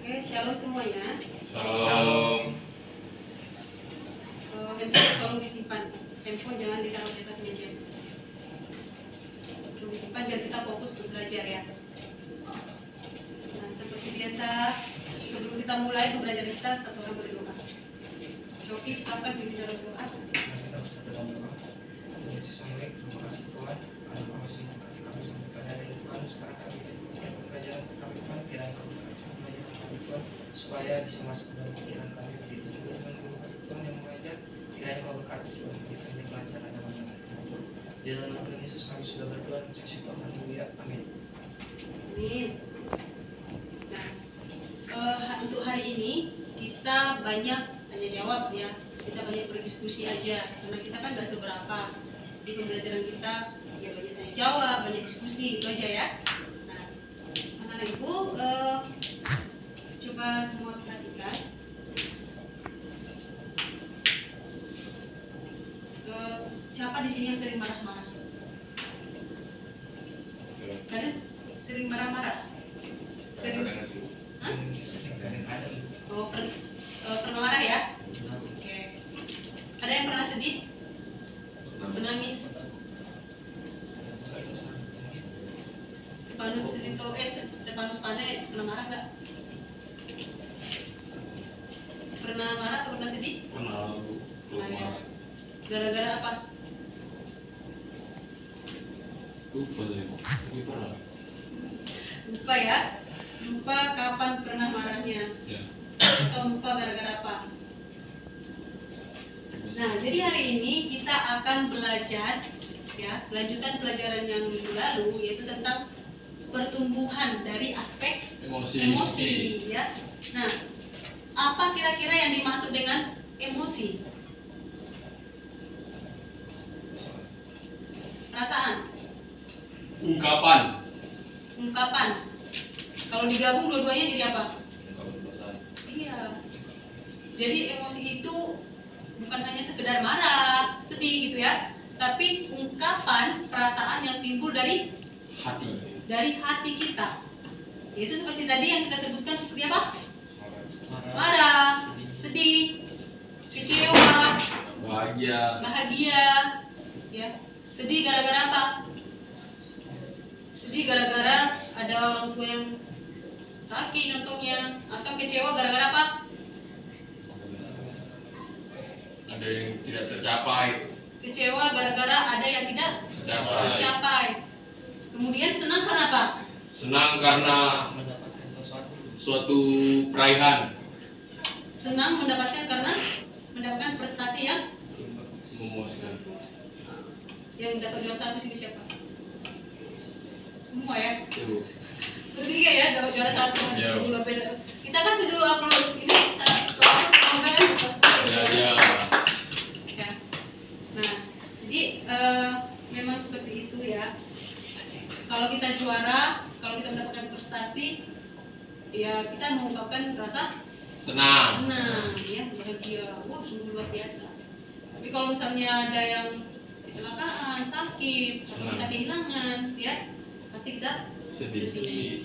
Oke, shalom semuanya. Shalom. Handphone tolong disimpan. Handphone jangan ditaruh di atas meja. Tolong disimpan biar kita fokus untuk belajar ya. Nah, seperti biasa, sebelum kita mulai pembelajaran kita, satu orang berdoa. Oke, silakan kita berdoa. Kita bersatu dalam doa. Tuhan Yesus yang baik, terima kasih Tuhan karena Kau masih memberkati kami sampai pada hari ini Tuhan. Sekarang kami memulai pembelajaran kami Tuhan, kiranya Kau berkati pembelajaran kami Tuhan, supaya bisa masuk dalam pikiran kami. Begitu juga Tuhan guru kami Tuhan yang mengajar, kiranya Kau berkati Tuhan, berikan dia kelancaran dalam mengajar Tuhan. Di dalam nama Tuhan Yesus kami sudah berdoa, kasih Tuhan, haleluya, amin. Amin. Nah, untuk hari ini kita banyak tanya jawab ya. Kita banyak berdiskusi aja karena kita kan nggak seberapa di pembelajaran kita, ya banyak tanya jawab, banyak diskusi gitu aja ya. Nah, anak-anak ibu coba semua perhatikan. Siapa di sini yang sering marah-marah? Kalian sering marah-marah? Sering? Hah? Kadang-kadang Oh, pernah marah ya? Oke. Ada yang pernah sedih? Menangis? Stefanus Pane pernah marah nggak? Pernah marah atau pernah sedih? Pernah. Nah, ya. Gara-gara apa? Lupa deh. Pernah. Lupa ya? Lupa kapan pernah marahnya? Ya. Atau lupa gara-gara apa? Nah, jadi hari ini kita akan belajar ya, lanjutan pelajaran yang minggu lalu, yaitu tentang pertumbuhan dari aspek emosi ya. Nah, apa kira-kira yang dimaksud dengan emosi? Perasaan, Ungkapan. Kalau digabung dua-duanya jadi apa? Iya. Jadi emosi itu bukan hanya sekedar marah, sedih gitu ya, tapi ungkapan perasaan yang timbul dari hati kita. Itu seperti tadi yang kita sebutkan, seperti apa? Marah, sedih, kecewa, bahagia, ya. Sedih gara-gara apa? Sedih gara-gara ada orang tua yang sakit contohnya, atau kecewa gara-gara apa? Ada yang tidak tercapai. Kecewa gara-gara ada yang tidak tercapai. Kemudian senang karena apa? Senang karena mendapatkan suatu peraihan. Senang karena mendapatkan prestasi yang Memuaskan. Yang dapat juara satu sini siapa? Semua ya? Ibu. Bertiga ya, dapat juara satu. Iya. Kita kan sudah upload ini soalnya kemarin. Ya. Ya. Nah, jadi memang seperti itu ya. Kalau kita juara, kalau kita mendapatkan prestasi, ya kita mengungkapkan rasa Senang. ya, bahagia. Wah, sungguh luar biasa. Tapi kalau misalnya ada yang kecelakaan, sakit, atau kita kehilangan, ya pasti kita Sedih.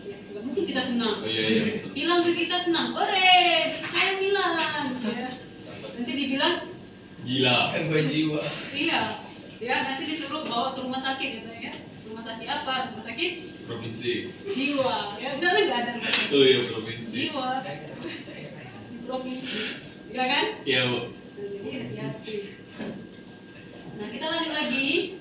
Ya, nggak mungkin kita senang. Oh iya. Hilang duit kita senang, ore, saya hilang. Ya. Nanti dibilang Gila. gangguan jiwa. iya, ya nanti disuruh bawa ke rumah sakit gitu ya. Rumah sakit apa? Rumah sakit Provinsi. jiwa. Ya udah nggak ada rumah sakit Oh iya, provinsi. jiwa di provinsi, ya kan? Iya, Bu. Nah, jadi hati-hati. Nah, kita lanjut lagi.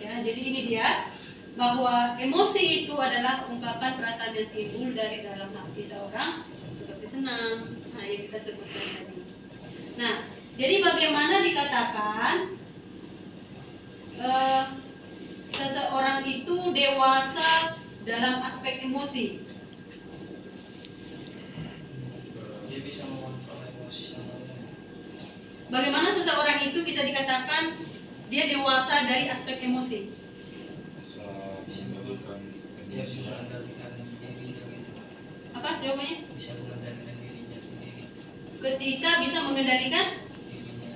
Ya, jadi ini dia bahwa emosi itu adalah ungkapan perasaan yang timbul dari dalam hati seorang, seperti senang, nah yang kita sebutkan tadi. Nah, jadi bagaimana dikatakan seseorang itu dewasa dalam aspek emosi? Dia bisa mengontrol emosionalnya. Bagaimana seseorang itu bisa dikatakan dia dewasa dari aspek emosi? Dia bisa mengendalikan dirinya gitu. Apa jawabannya? Bisa mengendalikan dirinya sendiri. Ketika bisa mengendalikan Dirinya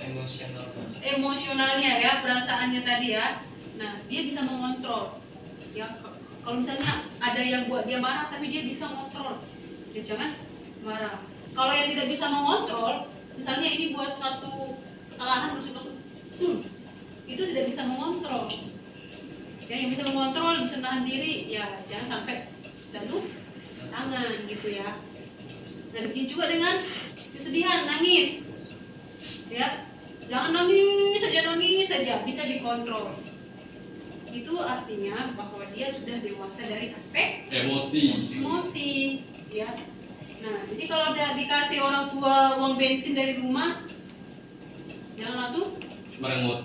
emosional. emosionalnya ya, perasaannya tadi ya. Nah, dia bisa mengontrol. Ya, kalau misalnya ada yang buat dia marah tapi dia bisa mengontrol. Ya, jangan marah. Kalau yang tidak bisa mengontrol, misalnya ini buat suatu kesalahan maksud itu tidak bisa mengontrol. Ya, yang bisa mengontrol, bisa menahan diri, ya jangan sampai lalu tangan gitu ya. Nah, bikin juga dengan kesedihan, nangis. Ya, jangan nangis saja, bisa dikontrol. Itu artinya bahwa dia sudah dewasa dari aspek emosi, ya. Nah, jadi kalau udah dikasih orang tua uang bensin dari rumah, jangan langsung merengut.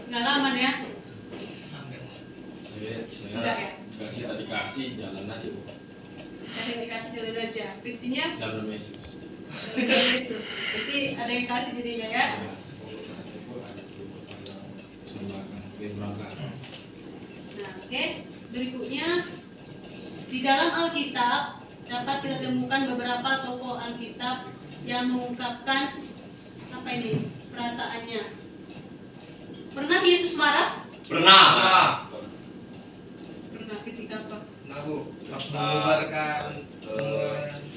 pengalaman ya. Enggak ya? Dikasih jalan aja Bu. Dikasih jalan aja. Fiksinya Dalam Yesus. jadi ada yang kasih jadinya ya. Nah, oke. Berikutnya di dalam Alkitab dapat kita temukan beberapa tokoh Alkitab yang mengungkapkan apa ini perasaannya. Pernah Yesus marah? Pernah. Pernah ketika apa? Nah Bu, pas mengubarkan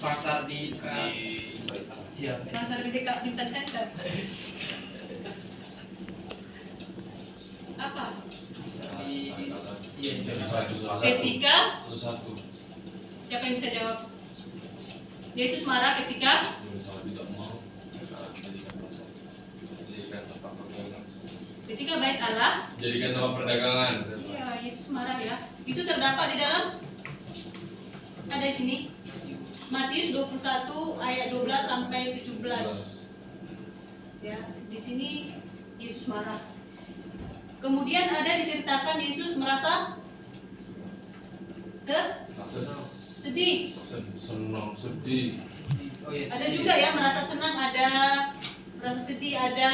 pasar di iya. Pasar di dekat Bintan Center. Apa? Di iya Ketika Satu. siapa yang bisa jawab? Yesus marah ketika Tidak mau. ketika bait Allah. Jadikan tempat perdagangan. Iya, Yesus marah ya. Itu terdapat di dalam ada di sini. Matius 21 ayat 12 sampai 17. Ya, di sini Yesus marah. Kemudian ada diceritakan Yesus merasa sedih. Senang, sedih. Oh iya. Ada juga ya merasa senang, ada merasa sedih, ada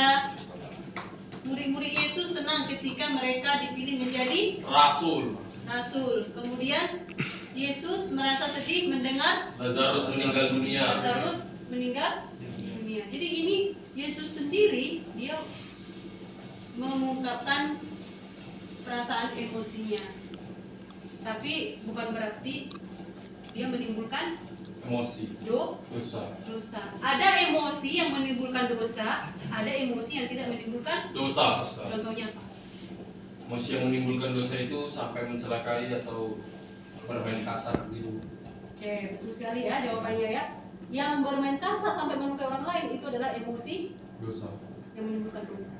murid-murid Yesus senang ketika mereka dipilih menjadi Rasul. rasul. Kemudian Yesus merasa sedih mendengar Lazarus meninggal dunia. Lazarus meninggal dunia. Jadi ini Yesus sendiri dia mengungkapkan perasaan emosinya. Tapi bukan berarti dia menimbulkan Emosi. Dosa. dosa. Ada emosi yang menimbulkan dosa, ada emosi yang tidak menimbulkan. Dosa. Contohnya apa? Emosi yang menimbulkan dosa itu sampai mencelakai atau bermain kasar gitu. Oke, betul sekali ya jawabannya ya. Yang bermain kasar sampai melukai orang lain itu adalah emosi Dosa. yang menimbulkan dosa.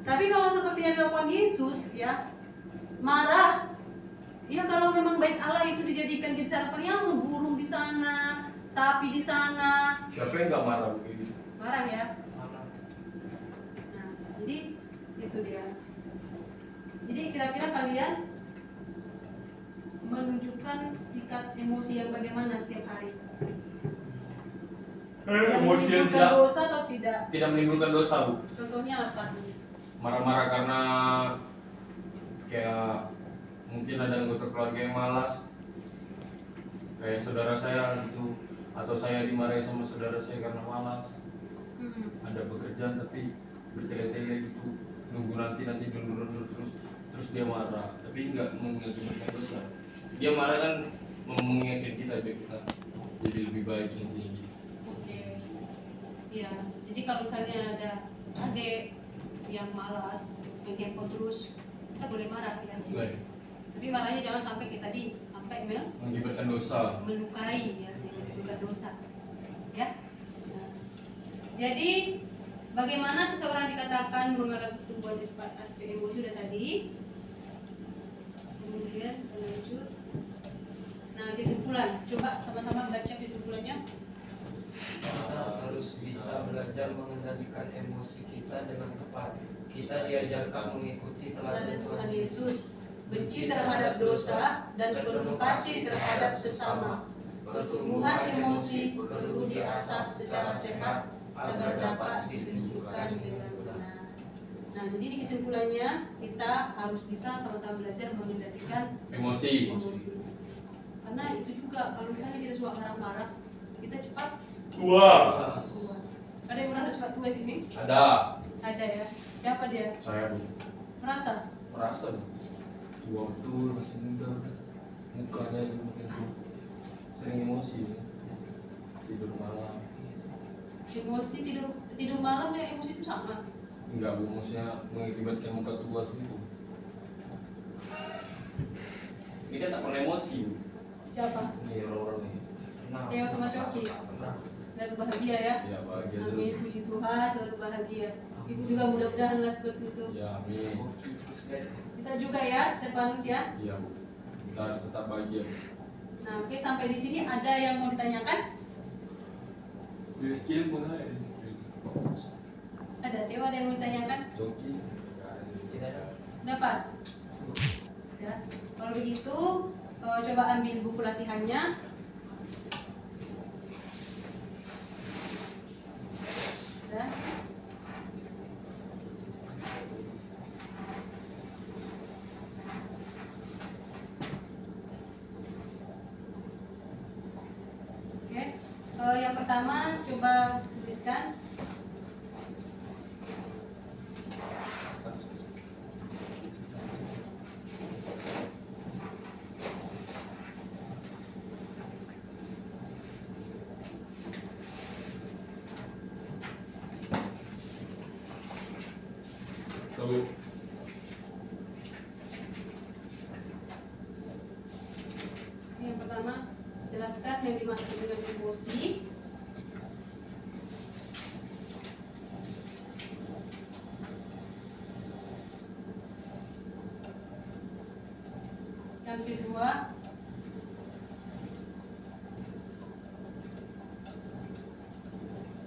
Tapi kalau seperti yang dilakukan Yesus ya, marah. Ya kalau memang bait Allah itu dijadikan jadi sarapan yang burung di sana, sapi di sana, Siapa yang nggak marah begitu? marah ya. Nah, jadi itu dia. Jadi kira-kira kalian menunjukkan sikap emosi yang bagaimana setiap hari? Yang menimbulkan dosa atau tidak? Tidak menimbulkan dosa Bu. Contohnya apa? Marah-marah karena kayak mungkin ada anggota keluarga yang malas, kayak saudara saya gitu, atau saya dimarahi sama saudara saya karena malas. Ada pekerjaan tapi bertele-tele gitu, nunggu nanti dulu terus dia marah, tapi nggak mengakibatkan dosa. Dia marah kan mengingatkan kita biar kita jadi lebih baik nantinya gitu. Oke. Ya, jadi kalau misalnya ada adik yang malas, yang kepo terus, kita boleh marah ya. Baik. Tapi marahnya jangan sampai kita sampai Mengakibatkan dosa. melukai ya, menimbulkan dosa. Ya. Nah, jadi bagaimana seseorang dikatakan mengalami pertumbuhan aspek emosi sudah tadi. Kemudian kita lanjut. Nah, kesimpulan. Coba sama-sama baca kesimpulannya. Kita harus bisa belajar mengendalikan emosi kita dengan tepat. Kita diajarkan mengikuti teladan Tuhan Yesus, benci terhadap dosa dan penuh kasih terhadap sesama. Pertumbuhan emosi perlu diasah secara sehat agar dapat ditunjukkan dengan benar. Nah, jadi di kesimpulannya kita harus bisa sama-sama belajar mengendalikan Emosi. Karena itu juga kalau misalnya kita suka marah-marah, kita cepat Tua. tua. Ada yang merasa cepat tua sini? Ada. Ada ya. Siapa dia? Saya Bu. Merasa? Merasa Bu. Tua betul, masih muda udah. Mukanya itu makin tua. sering emosi, tidur malam. Emosi tidur malam dan emosi itu sama. Enggak, Bu, maksudnya mengakibatkan muka tua tuh itu. Ini kan tak pernah emosi. Siapa? Ini orang-orang nih. Teo sama Coki. Selalu bahagia ya. Ya bahagia Amin, terus. puji Tuhan selalu bahagia. Ibu juga mudah-mudahan lah seperti itu. Ya amin. Oke, terus guys. Kita juga ya, Stefanus ya. Iya, Bu. Kita harus tetap bahagia. Nah, oke, sampai di sini ada yang mau ditanyakan? Di skill pun ada di skill. Ada, Teo ada yang mau ditanyakan? Coki. Tidak ada. Udah pas? Ya. Kalau begitu, coba ambil buku latihannya. Ya. Oke, yang pertama coba tuliskan. Lalu Yang pertama, jelaskan yang dimaksud dengan emosi. Yang kedua,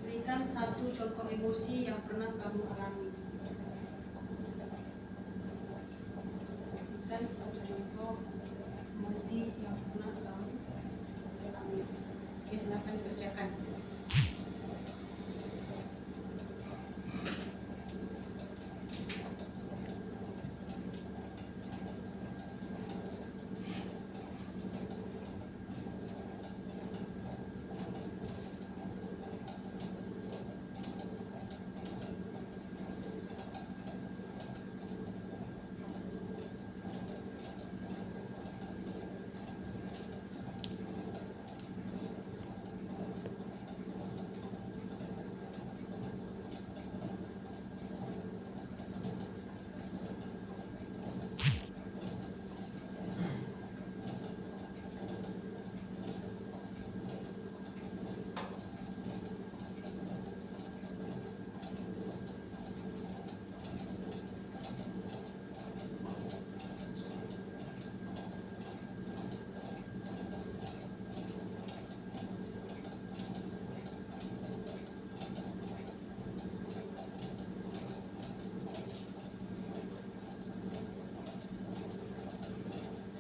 berikan satu contoh emosi yang pernah kamu alami. Berikan satu contoh emosi yang pernah kamu alami. Oke, silakan dikerjakan.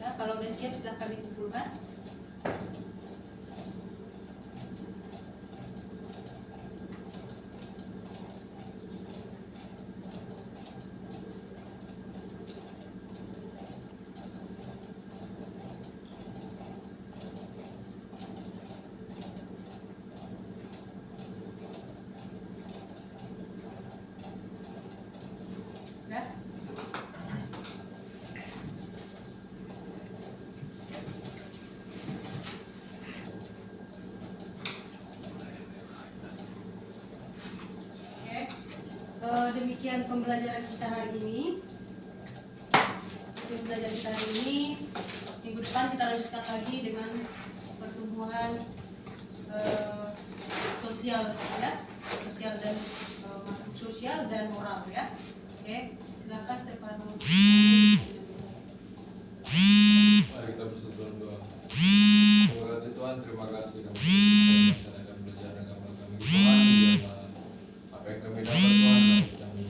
Ya, kalau udah siap silahkan dikumpulkan. Ya. Oke, demikian pembelajaran kita hari ini. Pembelajaran kita hari ini, minggu depan kita lanjutkan lagi dengan pertumbuhan sosial ya, sosial dan moral ya. Oke, silakan Stefanus. mari kita bersatu dalam doa. Terima kasih Tuhan, terima kasih kami melaksanakan pelajaran agama kami Tuhan. Biarlah apa yang kami dapat Tuhan, kami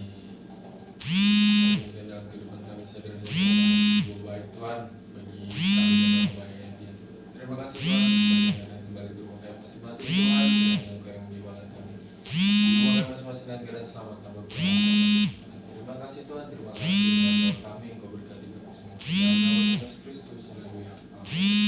kemudian dalam kehidupan kami sadar lebih baik Tuhan bagi kami dan orang lain. Terima kasih Tuhan, dan kembali ke rumah kami masing-masing Tuhan, dengan Engkau yang menyibahkan kami. Rumah kami masing-masing dan kira selamat tambah Tuhan. Terima kasih Tuhan, terima kasih Tuhan kami Engkau berkati kami semua. Dalam nama Yesus Kristus, haleluya. Amin.